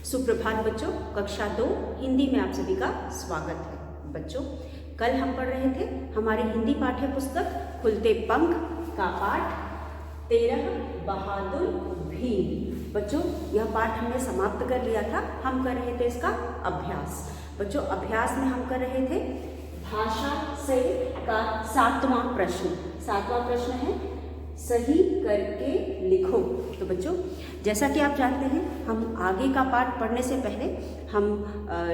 सुप्रभात बच्चों, कक्षा 2 हिंदी में आप सभी का स्वागत है। बच्चों, कल हम पढ़ रहे थे हमारी हिंदी पाठ्य पुस्तक खुलते पंख का पाठ 13 बहादुर भीम। बच्चों, यह पाठ हमने समाप्त कर लिया था। हम कर रहे थे इसका अभ्यास। बच्चों, अभ्यास में हम कर रहे थे भाषा से का 7वां प्रश्न। 7वां प्रश्न है सही करके लिखो। तो बच्चों, जैसा कि आप जानते हैं, हम आगे का पाठ पढ़ने से पहले हम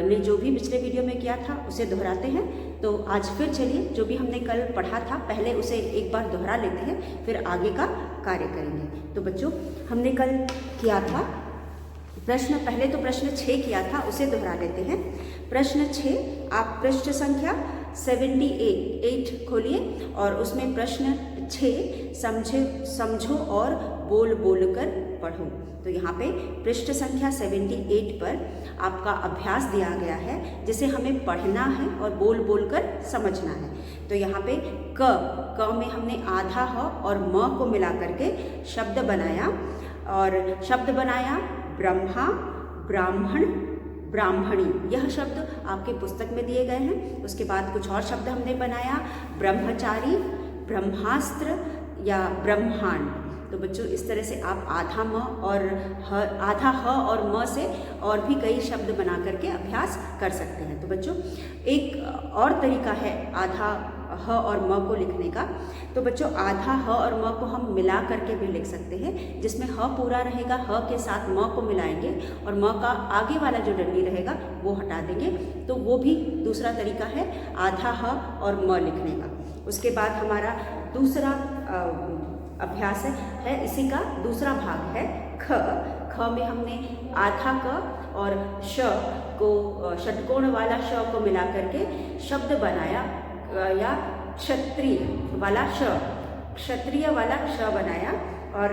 ने जो भी पिछले वीडियो में किया था उसे दोहराते हैं। तो आज फिर चलिए, जो भी हमने कल पढ़ा था पहले उसे एक बार दोहरा लेते हैं, फिर आगे का कार्य करेंगे। तो बच्चों, हमने कल किया था पहले तो प्रश्न 6 किया था, उसे दोहरा लेते हैं। प्रश्न 6, आप पृष्ठ संख्या 78 खोलिए और उसमें प्रश्न 6 समझो और बोल बोल कर पढ़ो। तो यहाँ पे पृष्ठ संख्या 78 पर आपका अभ्यास दिया गया है, जिसे हमें पढ़ना है और बोल बोल कर समझना है। तो यहाँ पे क में हमने आधा ह और म को मिला करके शब्द बनाया, और शब्द बनाया ब्रह्मा, ब्राह्मण, ब्राह्मणी। यह शब्द आपके पुस्तक में दिए गए हैं। उसके बाद कुछ और शब्द हमने बनाया, ब्रह्मचारी, ब्रह्मास्त्र या ब्रह्मांड। तो बच्चों, इस तरह से आप आधा ह और म से और भी कई शब्द बना करके अभ्यास कर सकते हैं। तो बच्चों, एक और तरीका है आधा ह और म को लिखने का। तो बच्चों, आधा ह और म को हम मिला करके भी लिख सकते हैं, जिसमें ह पूरा रहेगा, ह के साथ म को मिलाएंगे और म का आगे वाला जो डंडी रहेगा वो हटा देंगे। तो वो भी दूसरा तरीका है आधा ह और म लिखने का। उसके बाद हमारा दूसरा अभ्यास है इसी का दूसरा भाग है ख में हमने आधा क और श को षटकोण वाला श को मिला करके शब्द बनाया, या क्षत्रिय वाला श बनाया, और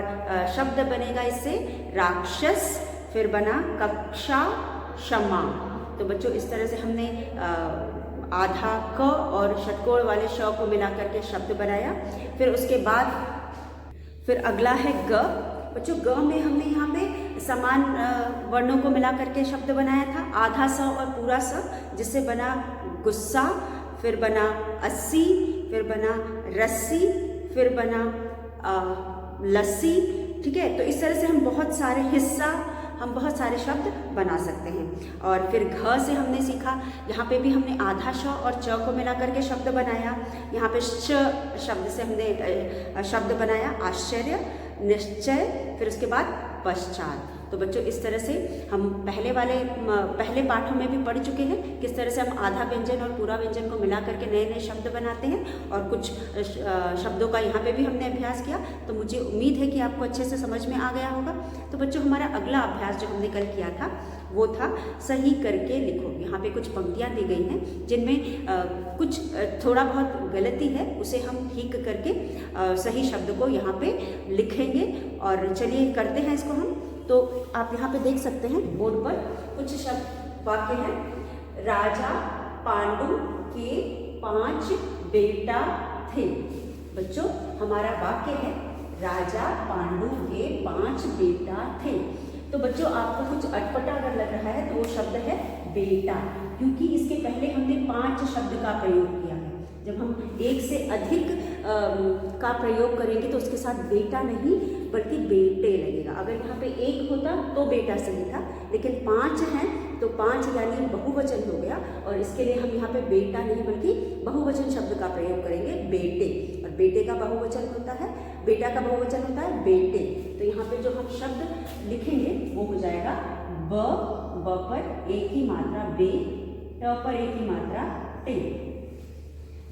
शब्द बनेगा इससे राक्षस, फिर बना कक्षा, क्षमा। तो बच्चों, इस तरह से हमने आधा क और षटकोण वाले श को मिला करके शब्द बनाया। फिर अगला है ग। बच्चों, ग में हमने यहाँ पे समान वर्णों को मिला करके शब्द बनाया था, आधा स और पूरा स, जिससे बना गुस्सा, फिर बना 80, फिर बना रस्सी, फिर बना लस्सी। ठीक है, तो इस तरह से हम बहुत सारे शब्द बना सकते हैं। और फिर घ से हमने सीखा, यहाँ पे भी हमने आधा श और च को मिला करके शब्द बनाया। यहाँ पे श शब्द से हमने शब्द बनाया आश्चर्य, निश्चय, फिर उसके बाद पश्चात। तो बच्चों, इस तरह से हम पहले पाठों में भी पढ़ चुके हैं किस तरह से हम आधा व्यंजन और पूरा व्यंजन को मिला करके नए नए शब्द बनाते हैं, और कुछ शब्दों का यहाँ पे भी हमने अभ्यास किया। तो मुझे उम्मीद है कि आपको अच्छे से समझ में आ गया होगा। तो बच्चों, हमारा अगला अभ्यास जो हमने कल किया था वो था सही करके लिखो। यहाँ पे कुछ पंक्तियाँ दी गई हैं जिनमें कुछ थोड़ा बहुत गलती है, उसे हम ठीक करके सही शब्द को यहाँ पे लिखेंगे। और चलिए करते हैं इसको हम। तो आप यहाँ पे देख सकते हैं बोर्ड पर कुछ शब्द वाक्य हैं। राजा पांडु के 5 बेटा थे। बच्चों, हमारा वाक्य है राजा पांडु के 5 बेटा थे। तो बच्चों, आपको कुछ अटपटा अगर लग रहा है तो वो शब्द है बेटा, क्योंकि इसके पहले हमने 5 शब्द का प्रयोग किया है। जब हम एक से अधिक का प्रयोग करेंगे तो उसके साथ बेटा नहीं बल्कि बेटे लगेगा। अगर यहाँ पे 1 होता तो बेटा सही था, लेकिन 5 हैं तो 5 यानी बहुवचन हो गया, और इसके लिए हम यहाँ पे बेटा नहीं बल्कि बहुवचन शब्द का प्रयोग करेंगे बेटे। और बेटे का बहुवचन होता है, बेटा का बहुवचन होता है बेटे। तो यहाँ पे जो हम शब्द लिखेंगे वो हो जाएगा ब पर एक ही मात्रा बे, ट पर एक ही मात्रा टे।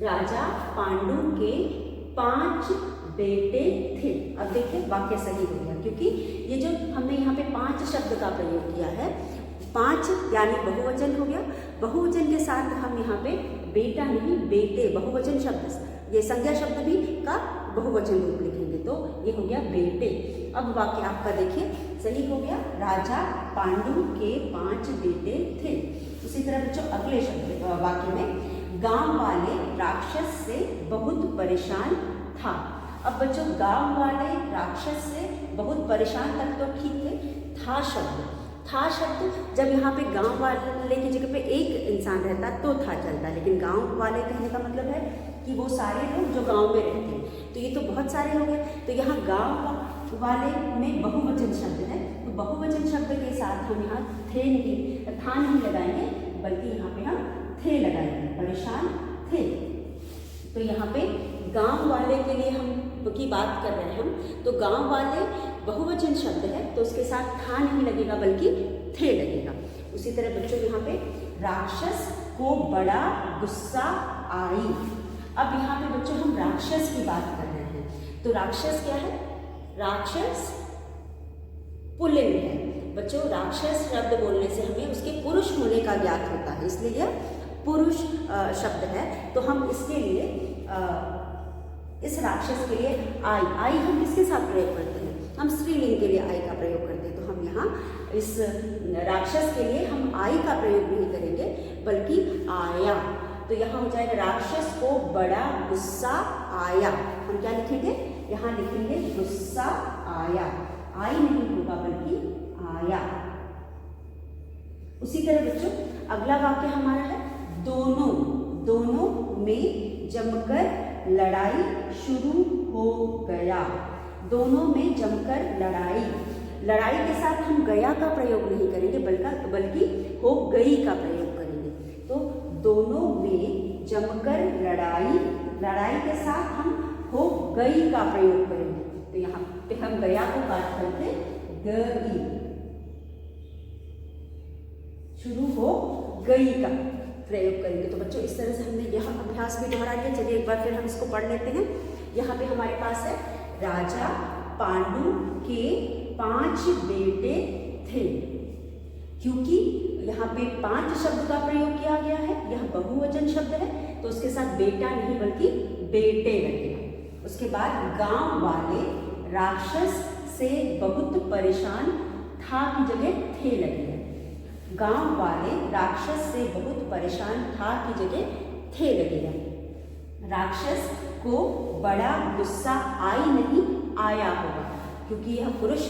राजा पांडु के 5 बेटे थे। अब देखिए वाक्य सही हो गया, क्योंकि ये जो हमने यहाँ पे 5 शब्द का प्रयोग किया है, 5 यानी बहुवचन हो गया। बहुवचन के साथ हम यहाँ पे बेटा नहीं बेटे, बहुवचन शब्द, ये संज्ञा शब्द भी का बहुवचन रूप लिखेंगे, तो ये हो गया बेटे। अब वाक्य आपका देखिए सही हो गया, राजा पांडु के 5 बेटे थे। उसी तरह बच्चों, अगले शब्द वाक्य में गांव वाले राक्षस से बहुत परेशान था। अब बच्चों, गांव वाले राक्षस से बहुत परेशान तक तो ठीक है, था शब्द था शब्द जब यहाँ पे गांव वाले की जगह पे एक इंसान रहता तो था चलता, लेकिन गांव वाले कहने का मतलब है कि वो सारे लोग जो गांव में रहते हैं। तो ये तो बहुत सारे लोग हैं, तो यहाँ गांव वाले में बहुवचन शब्द है, तो बहुवचन शब्द के साथ हम यहाँ था नहीं लगाएंगे, बल्कि यहाँ पे हम थे लगाएंगे, परेशान थे। तो यहाँ पे गांव वाले के लिए हम की बात कर रहे हैं हम, तो गांव वाले बहुवचन शब्द है तो उसके साथ था नहीं लगेगा बल्कि थे लगेगा। उसी तरह बच्चों यहाँ पे राक्षस को बड़ा गुस्सा आई। अब यहाँ पे बच्चों हम राक्षस की बात कर रहे हैं, तो राक्षस क्या है? राक्षस पुल्लिंग है बच्चों। राक्षस शब्द बोलने से हमें उसके पुरुष होने का ज्ञात होता है, इसलिए यह पुरुष शब्द है। तो हम इसके लिए इस राक्षस के लिए आई हम किसके साथ प्रयोग करते हैं? हम स्त्रीलिंग के लिए आई का प्रयोग करते हैं। तो हम यहाँ इस राक्षस के लिए हम आई का प्रयोग नहीं करेंगे बल्कि आया। तो यहाँ हो जाएगा राक्षस को बड़ा गुस्सा आया। हम क्या लिखेंगे? यहाँ लिखेंगे गुस्सा आया, आई नहीं होगा बल्कि आया। उसी तरह बच्चों अगला वाक्य हमारा है दोनों में जमकर लड़ाई शुरू हो गया। दोनों में जमकर लड़ाई के साथ हम गया का प्रयोग नहीं करेंगे बल्कि हो गई का प्रयोग करेंगे। तो दोनों में जमकर लड़ाई के साथ हम हो गई का प्रयोग करेंगे। तो यहाँ पे हम गया को काट करके गई, शुरू हो गई का प्रयोग करेंगे। तो बच्चों इस तरह से हमने यह अभ्यास भी दोहरा लिया। चलिए एक बार फिर हम इसको पढ़ लेते हैं। यहाँ पे हमारे पास है राजा पांडु के 5 बेटे थे। क्योंकि यहाँ पे 5 शब्द का प्रयोग किया गया है, यह बहुवचन शब्द है, तो उसके साथ बेटा नहीं बल्कि बेटे लगेगा। उसके बाद गांव वाले राक्षस से बहुत परेशान था की जगह थे लगेगा। गांव वाले राक्षस से बहुत परेशान था की जगह थे लगेगा। राक्षस को बड़ा गुस्सा आई नहीं आया होगा, क्योंकि यह पुरुष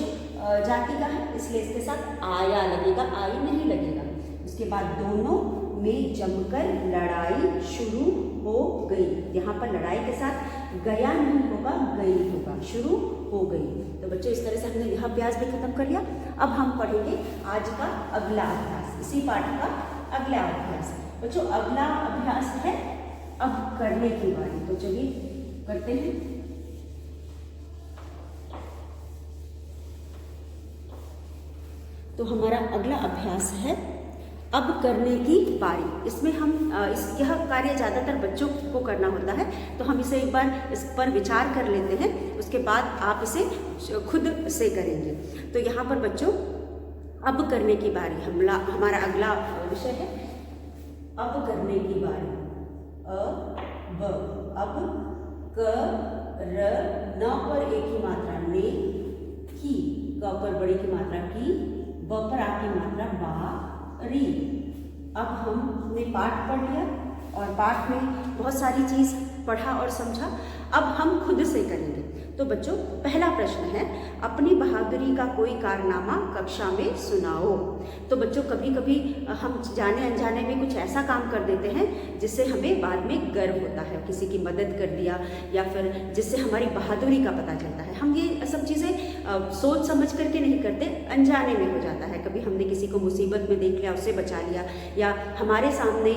जाति का है इसलिए इसके साथ आया लगेगा, आई नहीं लगेगा। उसके बाद दोनों में जमकर लड़ाई शुरू हो गई। यहाँ पर लड़ाई के साथ गया नहीं होगा, गई होगा, शुरू हो गई। तो बच्चों इस तरह से हमने यह अभ्यास भी खत्म कर लिया। अब हम पढ़ेंगे आज का अगला अभ्यास, इसी पाठ का अगला अभ्यास। बच्चों अगला अभ्यास है अब करने की बारी। तो चलिए करते हैं। तो हमारा अगला अभ्यास है अब करने की बारी। इसमें हम यह कार्य ज़्यादातर बच्चों को करना होता है, तो हम इसे एक बार इस पर विचार कर लेते हैं, उसके बाद आप इसे खुद से करेंगे। तो यहाँ पर बच्चों अब करने की बारी हमारा अगला विषय है अब करने की बारी। अब क र न पर एक ही मात्रा ने, की क पर बड़ी की मात्रा की, ब पर आ की मात्रा बा, री। अब हमने पाठ पढ़ लिया और पाठ में बहुत सारी चीज़ पढ़ा और समझा। अब हम खुद से करेंगे। तो बच्चों पहला प्रश्न है अपनी बहादुरी का कोई कारनामा कक्षा में सुनाओ। तो बच्चों कभी कभी हम जाने अनजाने में कुछ ऐसा काम कर देते हैं जिससे हमें बाद में गर्व होता है, किसी की मदद कर दिया या फिर जिससे हमारी बहादुरी का पता चलता है। हम ये सब चीज़ें सोच समझ करके नहीं करते, अनजाने में हो जाता है। कभी हमने किसी को मुसीबत में देख लिया, उससे बचा लिया, या हमारे सामने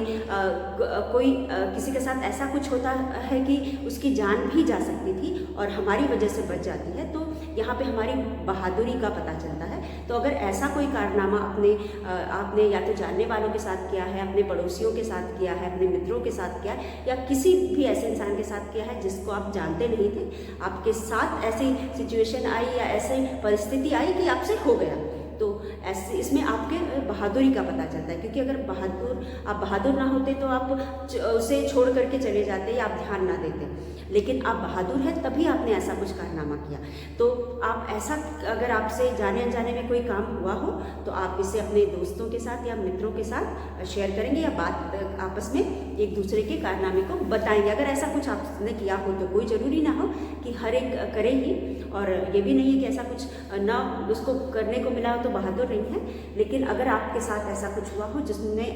कोई किसी के साथ ऐसा कुछ होता है कि उसकी जान भी जा सकती थी और हमारी वजह से बच जाती है, तो यहाँ पे हमारी बहादुरी का पता चलता है। तो अगर ऐसा कोई कारनामा आपने या तो जानने वालों के साथ किया है, अपने पड़ोसियों के साथ किया है, अपने मित्रों के साथ किया है, या किसी भी ऐसे इंसान के साथ किया है जिसको आप जानते नहीं थे, आपके साथ ऐसी सिचुएशन आई या ऐसी परिस्थिति आई कि आपसे हो गया, तो ऐसे इसमें आपके बहादुरी का पता चलता है। क्योंकि अगर आप बहादुर ना होते तो आप उसे छोड़ करके चले जाते या आप ध्यान ना देते, लेकिन आप बहादुर हैं तभी आपने ऐसा कुछ कारनामा किया। तो आप ऐसा अगर आपसे जाने अनजाने में कोई काम हुआ हो तो आप इसे अपने दोस्तों के साथ या मित्रों के साथ शेयर करेंगे या बात आपस में एक दूसरे के कारनामे को बताएंगे। अगर ऐसा कुछ आपने किया हो तो कोई ज़रूरी ना हो कि हर एक करे ही, और ये भी नहीं है कि ऐसा कुछ ना उसको करने को मिला हो तो बहादुर रही हैं, लेकिन अगर आपके साथ ऐसा कुछ हुआ हो जिसमें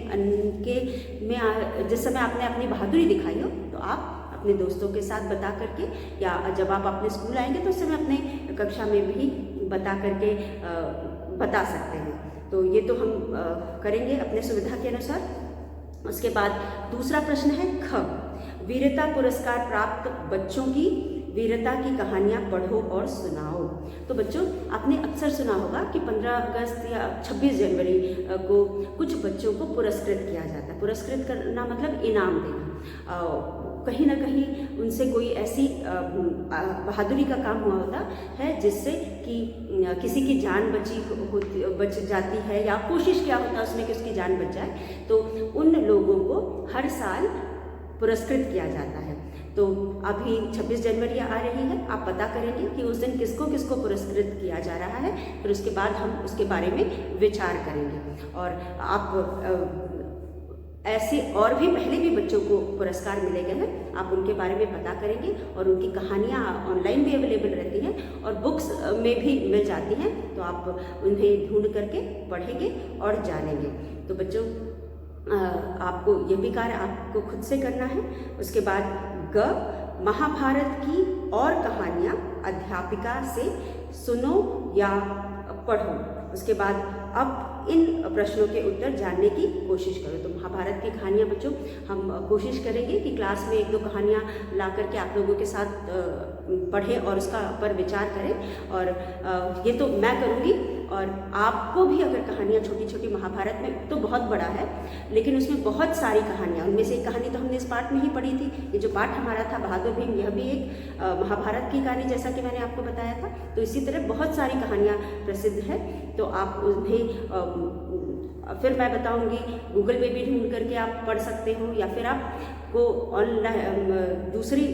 जिस समय आपने अपनी बहादुरी दिखाई हो, तो आप अपने दोस्तों के साथ बता करके, या जब आप अपने स्कूल आएंगे तो उस समय अपने कक्षा में भी बता करके बता सकते हैं। तो ये तो हम करेंगे अपने सुविधा के अनुसार। उसके बाद दूसरा प्रश्न है ख, वीरता पुरस्कार प्राप्त बच्चों की वीरता की कहानियाँ पढ़ो और सुनाओ। तो बच्चों, आपने अक्सर सुना होगा कि 15 अगस्त या 26 जनवरी को कुछ बच्चों को पुरस्कृत किया जाता है। पुरस्कृत करना मतलब इनाम देना। कहीं ना कहीं उनसे कोई ऐसी बहादुरी का काम हुआ होता है जिससे कि किसी की जान बच जाती है, या कोशिश किया होता है उसने कि उसकी जान बच जाए, तो उन लोगों को हर साल पुरस्कृत किया जाता है। तो अभी 26 जनवरी आ रही है, आप पता करेंगे कि उस दिन किसको किसको पुरस्कृत किया जा रहा है, फिर उसके बाद हम उसके बारे में विचार करेंगे। और आप ऐसे और भी पहले भी बच्चों को पुरस्कार मिले गए हैं, आप उनके बारे में पता करेंगे, और उनकी कहानियाँ ऑनलाइन भी अवेलेबल रहती हैं और बुक्स में भी मिल जाती हैं, तो आप उन्हें ढूंढ करके पढ़ेंगे और जानेंगे। तो बच्चों, आपको ये भी कार्य आपको खुद से करना है। उसके बाद ग, महाभारत की और कहानियाँ अध्यापिका से सुनो या पढ़ो। उसके बाद अब इन प्रश्नों के उत्तर जानने की कोशिश करो। तो महाभारत की कहानियाँ बच्चों, हम कोशिश करेंगे कि क्लास में 1-2 कहानियाँ ला करके आप लोगों के साथ पढ़ें और उसका पर विचार करें। और ये तो मैं करूँगी, और आपको भी अगर कहानियाँ छोटी छोटी, महाभारत में तो बहुत बड़ा है लेकिन उसमें बहुत सारी कहानियाँ, उनमें से एक कहानी तो हमने इस पाठ में ही पढ़ी थी। ये जो पाठ हमारा था बहादुर भीम, यह भी एक महाभारत की कहानी, जैसा कि मैंने आपको बताया था। तो इसी तरह बहुत सारी कहानियाँ प्रसिद्ध है, तो आप उन्हें फिर मैं बताऊंगी, गूगल पे भी ढूंढ करके आप पढ़ सकते हो, या फिर आपको ऑनलाइन दूसरी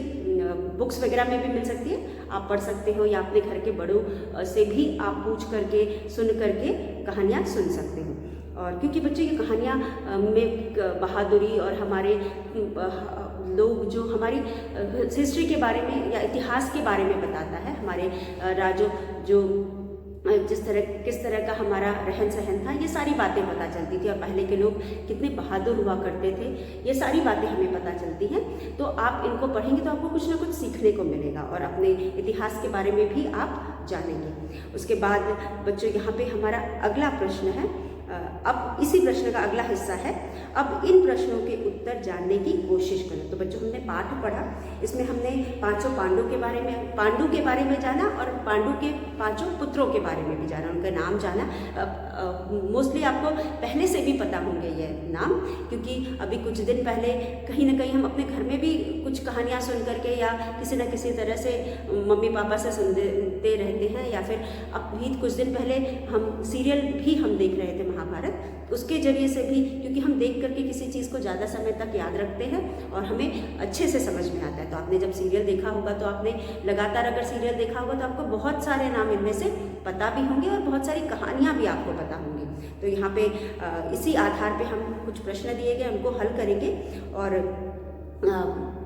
बुक्स वगैरह में भी मिल सकती है, आप पढ़ सकते हो, या अपने घर के बड़ों से भी आप पूछ करके सुन करके कहानियाँ सुन सकते हो। और क्योंकि बच्चों ये कहानियाँ में बहादुरी और हमारे लोग जो हमारी हिस्ट्री के बारे में या इतिहास के बारे में बताता है, हमारे राजों जो किस तरह का हमारा रहन सहन था, ये सारी बातें पता चलती थी। और पहले के लोग कितने बहादुर हुआ करते थे, ये सारी बातें हमें पता चलती हैं। तो आप इनको पढ़ेंगे तो आपको कुछ ना कुछ सीखने को मिलेगा, और अपने इतिहास के बारे में भी आप जानेंगे। उसके बाद बच्चों, यहाँ पे हमारा अगला प्रश्न है, अब इसी प्रश्न का अगला हिस्सा है, अब इन प्रश्नों के उत्तर जानने की कोशिश करें। तो बच्चों, हमने पाठ पढ़ा, इसमें हमने 5 पांडु के बारे में जाना, और पांडु के 5 पुत्रों के बारे में भी जाना, उनका नाम जाना। मोस्टली आपको पहले से भी पता होंगे ये नाम, क्योंकि अभी कुछ दिन पहले कहीं ना कहीं हम अपने घर में भी कुछ कहानियाँ सुन करके या किसी न किसी तरह से मम्मी पापा से सुनते रहते हैं, या फिर अभी कुछ दिन पहले हम सीरियल भी हम देख रहे थे महाभारत, उसके जरिए से भी, क्योंकि हम देख करके किसी चीज़ को ज़्यादा समय तक याद रखते हैं और हमें अच्छे से समझ में आता है। तो आपने जब सीरियल देखा होगा, तो आपने लगातार अगर सीरियल देखा होगा तो आपको बहुत सारे नाम इनमें से पता भी होंगे, और बहुत सारी कहानियाँ भी आपको पता होंगी। तो यहाँ पे इसी आधार पे हम कुछ प्रश्न दिए गए, उनको हल करेंगे। और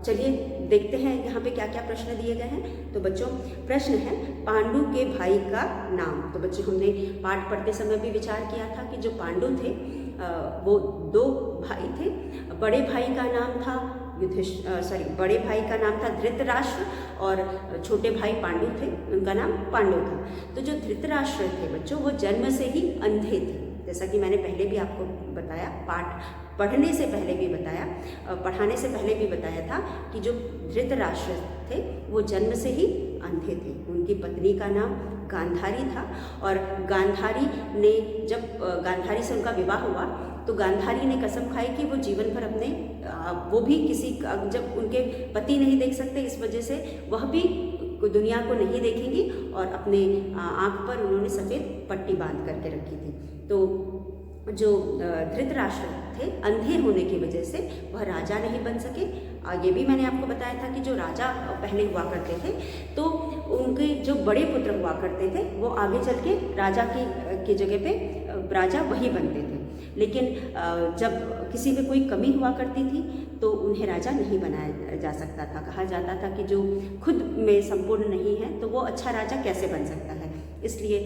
चलिए देखते हैं यहाँ पे क्या क्या प्रश्न दिए गए हैं। तो बच्चों, प्रश्न है पांडु के भाई का नाम। तो बच्चों, हमने पाठ पढ़ते समय भी विचार किया था कि जो पांडु थे वो 2 भाई थे। बड़े भाई का नाम था बड़े भाई का नाम था धृतराष्ट्र, और छोटे भाई पांडु थे, उनका नाम पांडु था। तो जो धृतराष्ट्र थे बच्चों, वो जन्म से ही अंधे थे, जैसा कि मैंने पहले भी आपको बताया, पाठ पढ़ने से पहले भी बताया, पढ़ाने से पहले भी बताया था कि जो धृतराष्ट्र थे वो जन्म से ही अंधे थे। उनकी पत्नी का नाम गांधारी था, और जब गांधारी से उनका विवाह हुआ तो गांधारी ने कसम खाई कि वो जीवन भर वो भी जब उनके पति नहीं देख सकते, इस वजह से वह भी दुनिया को नहीं देखेंगी, और अपने आँख पर उन्होंने सफ़ेद पट्टी बांध करके रखी थी। तो जो धृतराष्ट्र थे, अंधे होने की वजह से वह राजा नहीं बन सके। ये भी मैंने आपको बताया था कि जो राजा पहले हुआ करते थे, तो उनके जो बड़े पुत्र हुआ करते थे वो आगे चल के राजा की जगह पे राजा वही बनते थे। लेकिन जब किसी में कोई कमी हुआ करती थी तो उन्हें राजा नहीं बनाया जा सकता था। कहा जाता था कि जो खुद में संपूर्ण नहीं है तो वो अच्छा राजा कैसे बन सकता है। इसलिए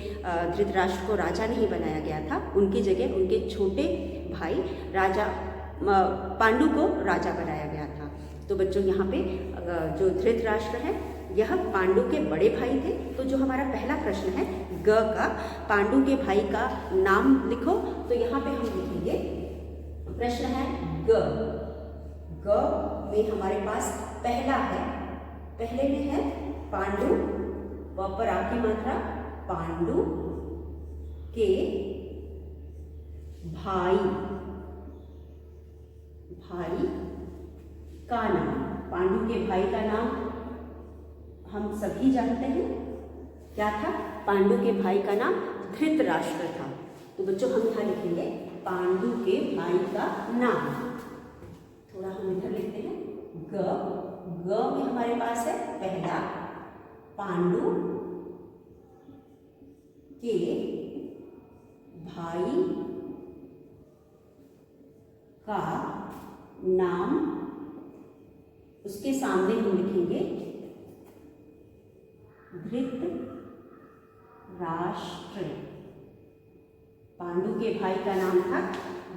धृतराष्ट्र को राजा नहीं बनाया गया था, उनकी जगह उनके छोटे भाई राजा पांडु को राजा बनाया गया था। तो बच्चों यहाँ पे जो धृतराष्ट्र है यह पांडु के बड़े भाई थे। तो जो हमारा पहला प्रश्न है ग का, पांडु के भाई का नाम लिखो। तो यहाँ पे हम लिखेंगे, प्रश्न है ग। ग में हमारे पास पहला है, पहले में है पांडु, व पर आ की मात्रा, पांडु के भाई, भाई का नाम। पांडु के भाई का नाम हम सभी जानते हैं, क्या था? पांडु के भाई का नाम धृतराष्ट्र था। तो बच्चों हम यहाँ लिखेंगे पांडु के भाई का नाम। थोड़ा हम इधर लिखते हैं ग। ग में हमारे पास है पहला पांडु के भाई का नाम, उसके सामने हम लिखेंगे धृतराष्ट्र। पांडु के भाई का नाम था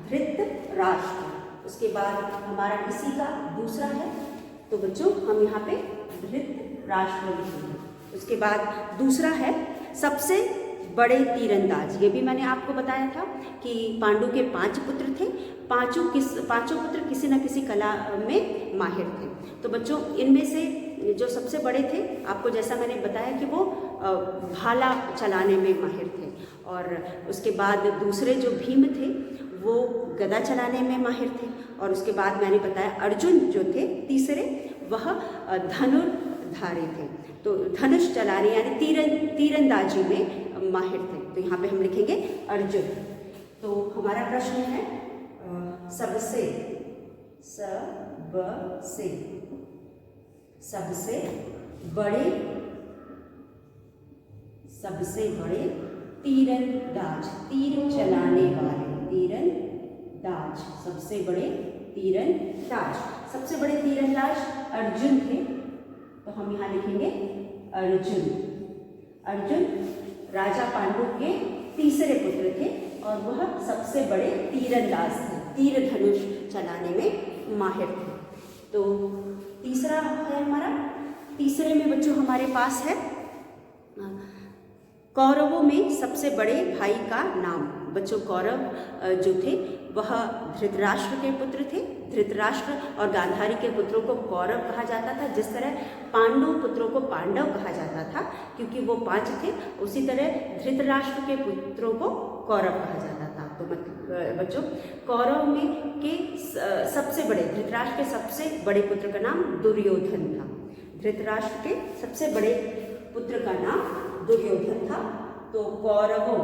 धृतराष्ट्र। उसके बाद हमारा इसी का दूसरा है, तो बच्चों हम यहाँ पे धृतराष्ट्र लिखेंगे। उसके बाद दूसरा है सबसे बड़े तीरंदाज। ये भी मैंने आपको बताया था कि पांडु के 5 पुत्र थे, पांचों पुत्र किसी न किसी कला में माहिर थे। तो बच्चों इनमें से जो सबसे बड़े थे, आपको जैसा मैंने बताया कि वो भाला चलाने में माहिर थे, और उसके बाद दूसरे जो भीम थे वो गदा चलाने में माहिर थे, और उसके बाद मैंने बताया अर्जुन जो थे तीसरे, वह धनुर्धारी थे। तो धनुष चलाने यानी तीरंदाजी में माहिर थे। तो यहाँ पे हम लिखेंगे अर्जुन। तो हमारा प्रश्न है सबसे बड़े तीरंदाज, तीर चलाने वाले तीरंदाज, सबसे बड़े तीरंदाज। सबसे बड़े तीरंदाज अर्जुन थे, तो हम यहाँ लिखेंगे अर्जुन। अर्जुन राजा पांडु के तीसरे पुत्र थे और वह सबसे बड़े तीरंदाज थे, तीर धनुष चलाने में माहिर थे। तो तीसरा है हमारा, तीसरे में बच्चों हमारे पास है कौरवों में सबसे बड़े भाई का नाम। बच्चों कौरव जो थे वह धृतराष्ट्र के पुत्र थे। धृतराष्ट्र और गांधारी के पुत्रों को कौरव कहा जाता था, जिस तरह पांडु पुत्रों को पांडव कहा जाता था क्योंकि वो 5 थे, उसी तरह धृतराष्ट्र के पुत्रों को कौरव कहा जाता था। तो बच्चों कौरव में के सबसे बड़े, धृतराष्ट्र के सबसे बड़े पुत्र का नाम दुर्योधन था। धृतराष्ट्र के सबसे बड़े पुत्र का नाम दुर्योधन था। तो कौरवों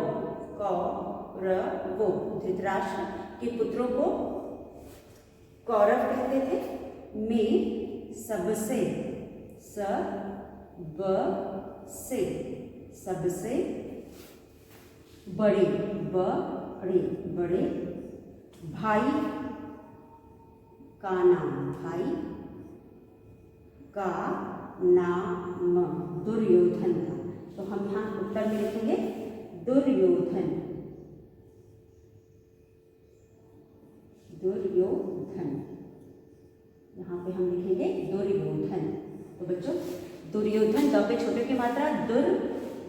धृतराष्ट्र के पुत्रों को कौरव कहते थे। में सबसे बड़े भाई का नाम दुर्योधन था। तो हम यहाँ उत्तर में लिखेंगे दुर्योधन। यहाँ पे हम लिखेंगे दुर्योधन। तो बच्चों दुर्योधन, द पे छोटे की मात्रा, दुर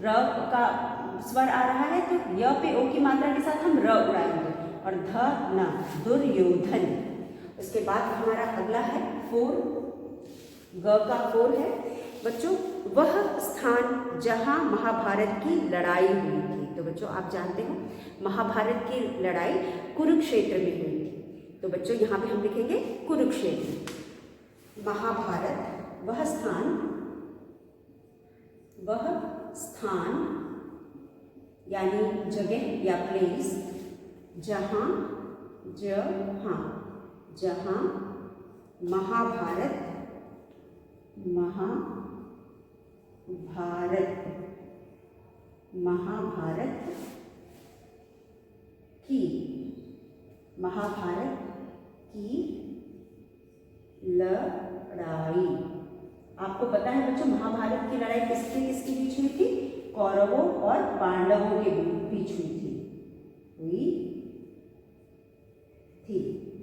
र का स्वर आ रहा है तो य पे ओ की मात्रा के साथ हम र उड़ाएंगे, और ध न, दुर्योधन। उसके बाद हमारा अगला है 4, ग का 4 है बच्चों, वह स्थान जहाँ महाभारत की लड़ाई हुई थी। तो बच्चों आप जानते हो महाभारत की लड़ाई कुरुक्षेत्र में हुई थी। तो बच्चों यहाँ पे हम लिखेंगे कुरुक्षेत्र। महाभारत वह स्थान यानी जगह या प्लेस जहाँ महाभारत की लड़ाई। आपको पता है बच्चों महाभारत की लड़ाई किसके बीच में थी? कौरवों और पांडवों के बीच हुई थी।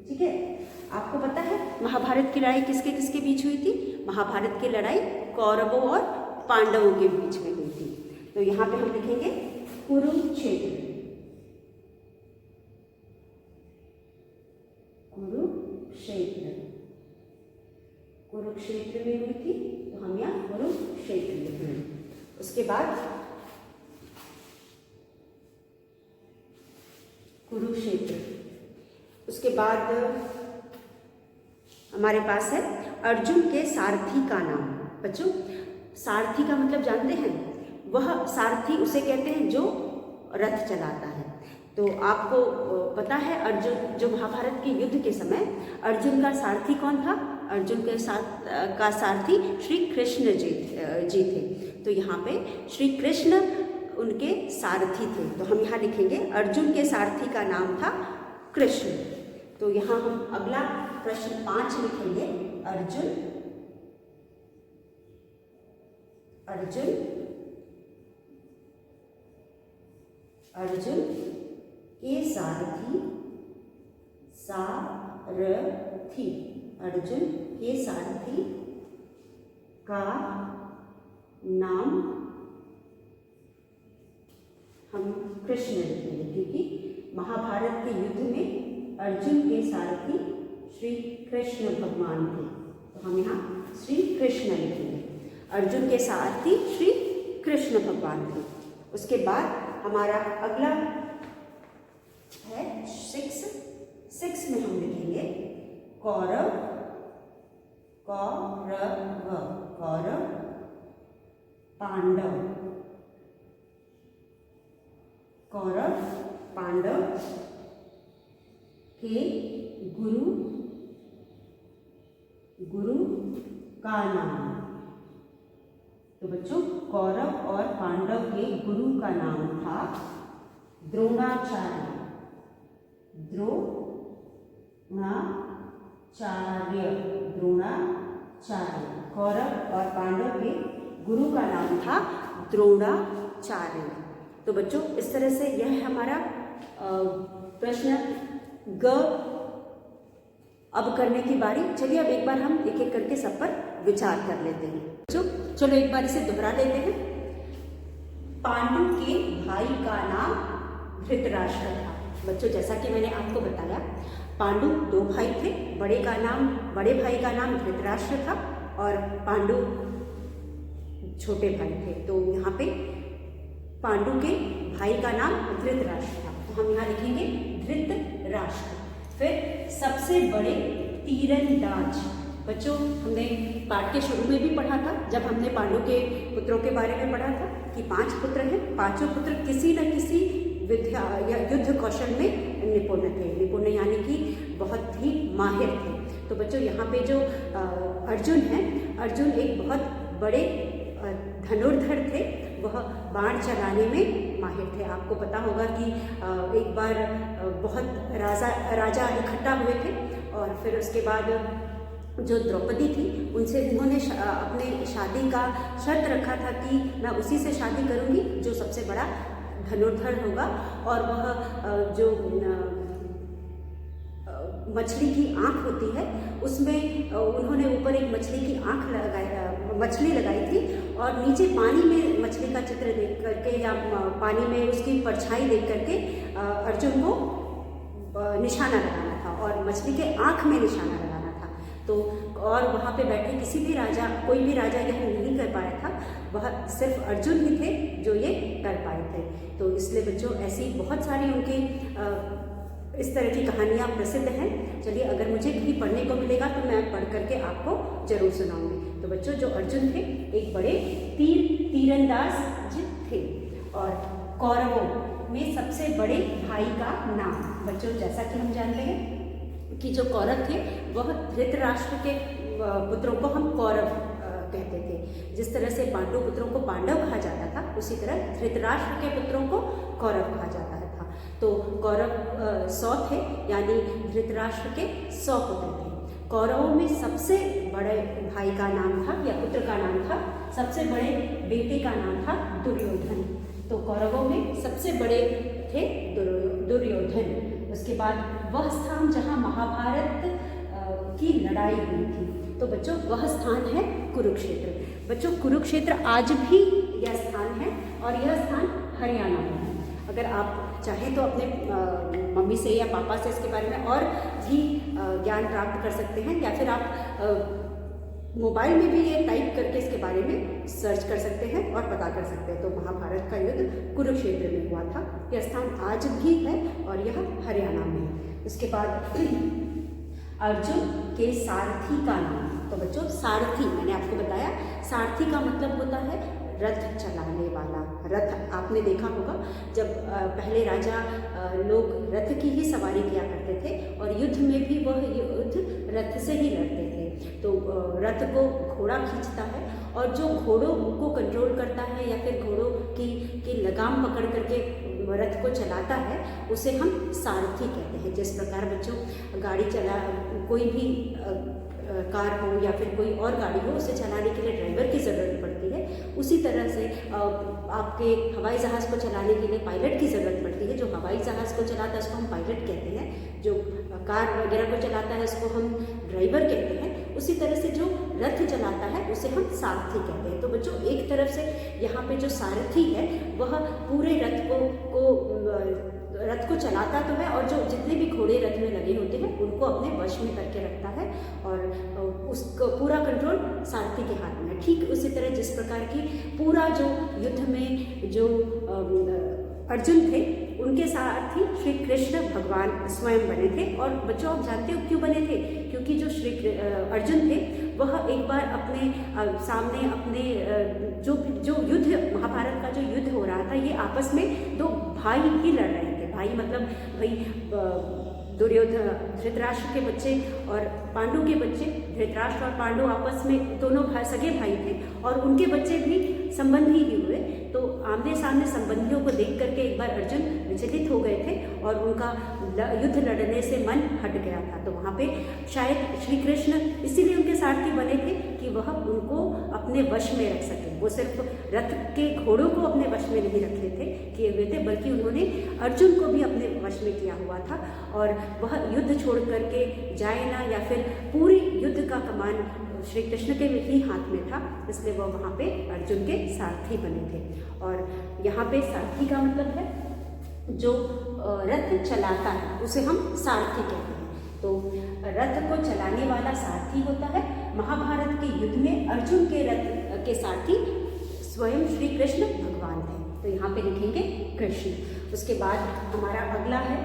ठीक है, आपको पता है महाभारत की लड़ाई किसके किसके बीच हुई थी? महाभारत की लड़ाई कौरवों और पांडवों के बीच में हुई थी। तो यहाँ पे हम लिखेंगे कुरुक्षेत्र। कुरुक्षेत्र, कुरुक्षेत्र में हुई थी, तो हम यहाँ कुरुक्षेत्र लिखेंगे। उसके बाद कुरुक्षेत्र, उसके बाद हमारे पास है अर्जुन के सारथी का नाम। बच्चों, सारथी का मतलब जानते हैं? वह सारथी उसे कहते हैं जो रथ चलाता है। तो आपको पता है अर्जुन, जो महाभारत के युद्ध के समय अर्जुन का सारथी कौन था? अर्जुन के साथ का सारथी श्री कृष्ण जी थे। तो यहाँ पे श्री कृष्ण उनके सारथी थे। तो हम यहाँ लिखेंगे अर्जुन के सारथी का नाम था कृष्ण। तो यहाँ हम अगला प्रश्न 5 लिखेंगे। अर्जुन के सारथी अर्जुन के सारथी का नाम हम कृष्ण लिखेंगे, क्योंकि महाभारत के युद्ध में अर्जुन के सारथी श्री कृष्ण भगवान थे। तो हम यहाँ श्री कृष्ण लिखेंगे। अर्जुन के सारथी श्री कृष्ण भगवान थे। उसके बाद हमारा अगला है 6 में हम लिखेंगे कौरव पांडव के गुरु का नाम। तो बच्चों, कौरव और पांडव के गुरु का नाम था द्रोणाचार्य। कौरव और पांडव के गुरु का नाम था द्रोणाचार्य। तो बच्चों, इस तरह से यह हमारा प्रश्न ग अब करने की बारी। चलिए अब एक बार हम एक एक करके सब पर विचार कर लेते हैं। चलो एक बार इसे दोहरा लेते हैं। पांडु के भाई का नाम धृतराष्ट्र था। बच्चों, जैसा कि मैंने आपको बताया, पांडु 2 भाई थे। बड़े भाई का नाम धृतराष्ट्र था और पांडु छोटे भाई थे। तो यहाँ पे पांडु के भाई का नाम धृतराष्ट्र था। तो हम यहाँ लिखेंगे धृतराष्ट्र। फिर सबसे बड़े तीरंदाज। बच्चों, हमने पाठ के शुरू में भी पढ़ा था, जब हमने पांडु के पुत्रों के बारे में पढ़ा था कि 5 पुत्र हैं। 5 पुत्र किसी न किसी विद्या या युद्ध कौशल में निपुण थे। निपुण यानी कि बहुत ही माहिर थे। तो बच्चों, यहाँ पे जो अर्जुन है, अर्जुन एक बहुत बड़े धनुर्धर थे। वह बाण चलाने में माहिर थे। आपको पता होगा कि एक बार बहुत राजा इकट्ठा हुए थे और फिर उसके बाद जो द्रौपदी थी, उनसे उन्होंने अपने शादी का शर्त रखा था कि मैं उसी से शादी करूंगी जो सबसे बड़ा धनुर्धर होगा। और वह जो मछली की आँख होती है, उसमें उन्होंने ऊपर एक मछली की आँख मछली लगाई थी और नीचे पानी में मछली का चित्र देख करके या पानी में उसकी परछाई देख करके अर्जुन को निशाना लगाना था और मछली के आँख में निशाना लगाना था। तो और वहाँ पे बैठे किसी भी राजा, कोई भी राजा यह नहीं कर पाया था, वह सिर्फ अर्जुन ही थे जो ये कर पाए थे। तो इसलिए बच्चों, ऐसी बहुत सारी उनकी इस तरह की कहानियाँ प्रसिद्ध हैं। चलिए, अगर मुझे कहीं पढ़ने को मिलेगा तो मैं पढ़ करके आपको जरूर सुनाऊंगी। तो बच्चों, जो अर्जुन थे एक बड़े तीरंदाज थे। और कौरवों में सबसे बड़े भाई का नाम। बच्चों, जैसा कि हम जानते हैं कि जो कौरव थे वह धृतराष्ट्र के पुत्रों को हम कौरव कहते थे। जिस तरह से पांडु पुत्रों को पांडव कहा जाता था, उसी तरह धृतराष्ट्र के पुत्रों को कौरव कहा जाता था। तो कौरव 100 थे, यानी धृतराष्ट्र के 100 पुत्र थे। कौरवों में सबसे बड़े भाई का नाम था या पुत्र का नाम था, सबसे बड़े बेटे का नाम था दुर्योधन। तो कौरवों में सबसे बड़े थे दुर्योधन। उसके बाद वह स्थान जहाँ महाभारत की लड़ाई हुई थी, तो बच्चों वह स्थान है कुरुक्षेत्र। बच्चों कुरुक्षेत्र आज भी यह स्थान है और यह स्थान हरियाणा में है। अगर आप चाहें तो अपने मम्मी से या पापा से इसके बारे में और भी ज्ञान प्राप्त कर सकते हैं, या फिर आप मोबाइल में भी ये टाइप करके इसके बारे में सर्च कर सकते हैं और पता कर सकते हैं। तो महाभारत का युद्ध कुरुक्षेत्र में हुआ था। यह स्थान आज भी है और यह हरियाणा में है। उसके बाद अर्जुन के सारथी का नाम। तो बच्चों सारथी मैंने आपको बताया, सारथी का मतलब होता है रथ चलाने वाला। रथ आपने देखा होगा, जब पहले राजा लोग रथ की ही सवारी किया करते थे और युद्ध में भी वह युद्ध रथ से ही लड़ते थे। तो रथ को घोड़ा खींचता है और जो घोड़ों को कंट्रोल करता है या फिर घोड़ों की लगाम पकड़ करके रथ को चलाता है, उसे हम सारथी कहते हैं। जिस प्रकार बच्चों गाड़ी कोई भी कार हो या फिर कोई और गाड़ी हो, उसे चलाने के लिए ड्राइवर की ज़रूरत पड़ती है, उसी तरह से आपके हवाई जहाज़ को चलाने के लिए पायलट की ज़रूरत पड़ती है। जो हवाई जहाज़ को चलाता है उसको हम पायलट कहते हैं, जो कार वगैरह को चलाता है उसको हम ड्राइवर कहते हैं। उसी तरह से जो रथ चलाता है उसे हम सारथी कहते हैं। तो बच्चों एक तरफ से यहाँ पे जो सारथी है वह पूरे रथ को चलाता तो है और जो जितने भी घोड़े रथ में लगे होते हैं उनको अपने वश में करके रखता है और उसको पूरा कंट्रोल सारथी के हाथ में है। ठीक उसी तरह जिस प्रकार की पूरा जो युद्ध में जो अर्जुन थे उनके सारथी श्री कृष्ण भगवान स्वयं बने थे। और बच्चों आप जानते हो क्यों बने थे? क्योंकि जो श्री अर्जुन थे वह एक बार अपने सामने अपने जो युद्ध महाभारत का जो युद्ध हो रहा था, ये आपस में दो भाई ही लड़ रहे थे। भाई मतलब भाई दुर्योधन धृतराष्ट्र के बच्चे और पांडु के बच्चे, धृतराष्ट्र और पांडु आपस में दोनों सगे भाई थे और उनके बच्चे भी संबंधी ही हुए। तो आमने सामने संबंधियों को देख करके एक बार अर्जुन विचलित हो गए थे और उनका युद्ध लड़ने से मन हट गया था। तो वहाँ पे शायद श्री कृष्ण इसीलिए उनके सारथी बने थे कि वह उनको अपने वश में रख सके। वो सिर्फ रथ के घोड़ों को अपने वश में नहीं रखे थे किए हुए थे, बल्कि उन्होंने अर्जुन को भी अपने वश में किया हुआ था। और वह युद्ध छोड़ करके जाए ना, या फिर पूरी युद्ध का कमान श्री कृष्ण के ही हाथ में था, इसलिए वह वहाँ पे अर्जुन के सारथी बने थे। और यहाँ पे सारथी का मतलब है जो रथ चलाता है, उसे हम सारथी कहते हैं। तो रथ को चलाने वाला सारथी होता है। महाभारत के युद्ध में अर्जुन के रथ के सारथी स्वयं श्री कृष्ण भगवान थे। तो यहाँ पे लिखेंगे कृष्ण। उसके बाद हमारा अगला है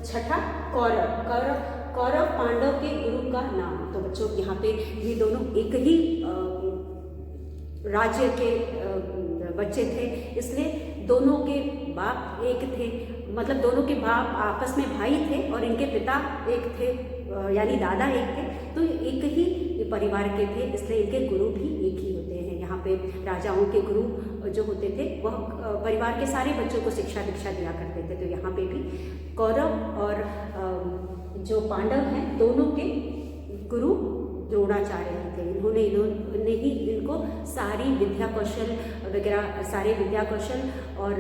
छठा कौरव पांडव के गुरु का नाम। तो बच्चों यहाँ पे ये दोनों एक ही राज्य के बच्चे थे, इसलिए दोनों के बाप एक थे, मतलब दोनों के बाप आपस में भाई थे और इनके पिता एक थे, यानी दादा एक थे। तो एक ही परिवार के थे, इसलिए इनके गुरु भी एक ही होते हैं। यहाँ पे राजाओं के गुरु जो होते थे वह परिवार के सारे बच्चों को शिक्षा दीक्षा दिया करते थे। तो यहाँ पे भी कौरव और जो पांडव हैं दोनों के गुरु द्रोणाचार्य थे। इन्होंने ही इनको सारी विद्या कौशल वगैरह, सारे विद्या कौशल और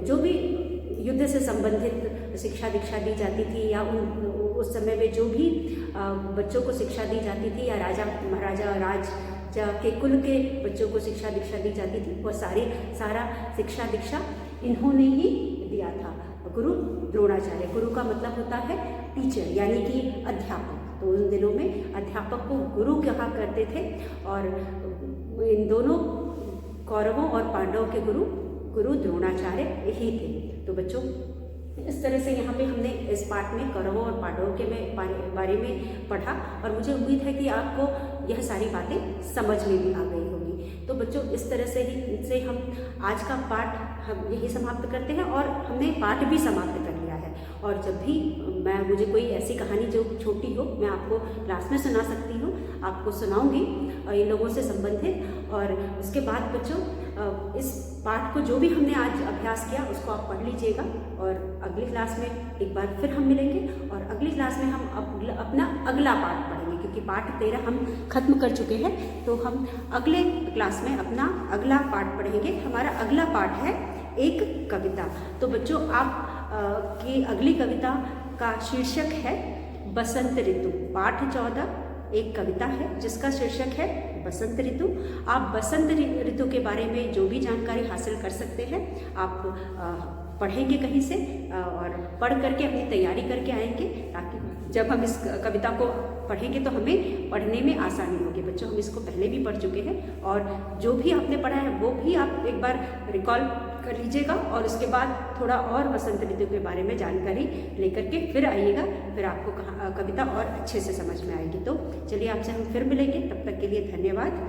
जो भी युद्ध से संबंधित शिक्षा दीक्षा दी जाती थी, या उस समय में जो भी बच्चों को शिक्षा दी जाती थी, या राजा महाराजा के कुल के बच्चों को शिक्षा दीक्षा दी जाती थी, वो सारा शिक्षा दीक्षा इन्होंने ही दिया था। गुरु द्रोणाचार्य, गुरु का मतलब होता है टीचर, यानी कि अध्यापक। तो उन दिनों में अध्यापक को गुरु कहा करते थे और इन दोनों कौरवों और पांडवों के गुरु द्रोणाचार्य ही थे। तो बच्चों इस तरह से यहाँ पे हमने इस पाठ में कौरवों और पांडवों के बारे में पढ़ा और मुझे उम्मीद है कि आपको यह सारी बातें समझ में भी आ गई होगी। तो बच्चों इस तरह से हम आज का पाठ हम यही समाप्त करते हैं और हमने पाठ भी समाप्त कर लिया है। और जब भी मुझे कोई ऐसी कहानी जो छोटी हो मैं आपको क्लास में सुना सकती हूँ, आपको सुनाऊंगी इन लोगों से संबंधित। और उसके बाद बच्चों इस पाठ को जो भी हमने आज अभ्यास किया उसको आप पढ़ लीजिएगा, और अगली क्लास में एक बार फिर हम मिलेंगे, और अगली क्लास में हम अपना अगला पाठ पढ़ेंगे, क्योंकि पाठ 13 हम खत्म कर चुके हैं। तो हम अगले क्लास में अपना अगला पाठ पढ़ेंगे। हमारा अगला पाठ है एक कविता। तो बच्चों, आप की अगली कविता का शीर्षक है बसंत ऋतु। पाठ 14 एक कविता है जिसका शीर्षक है बसंत ऋतु। आप बसंत ऋतु के बारे में जो भी जानकारी हासिल कर सकते हैं, आप पढ़ेंगे कहीं से, और पढ़ करके अपनी तैयारी करके आएंगे, ताकि जब हम इस कविता को पढ़ेंगे तो हमें पढ़ने में आसानी होगी। बच्चों, हम इसको पहले भी पढ़ चुके हैं, और जो भी आपने पढ़ा है वो भी आप एक बार रिकॉल कर लीजिएगा, और उसके बाद थोड़ा और बसंत ऋतु के बारे में जानकारी लेकर के फिर आइएगा, फिर आपको कविता और अच्छे से समझ में आएगी। तो चलिए, आपसे हम फिर मिलेंगे, तब तक के लिए धन्यवाद।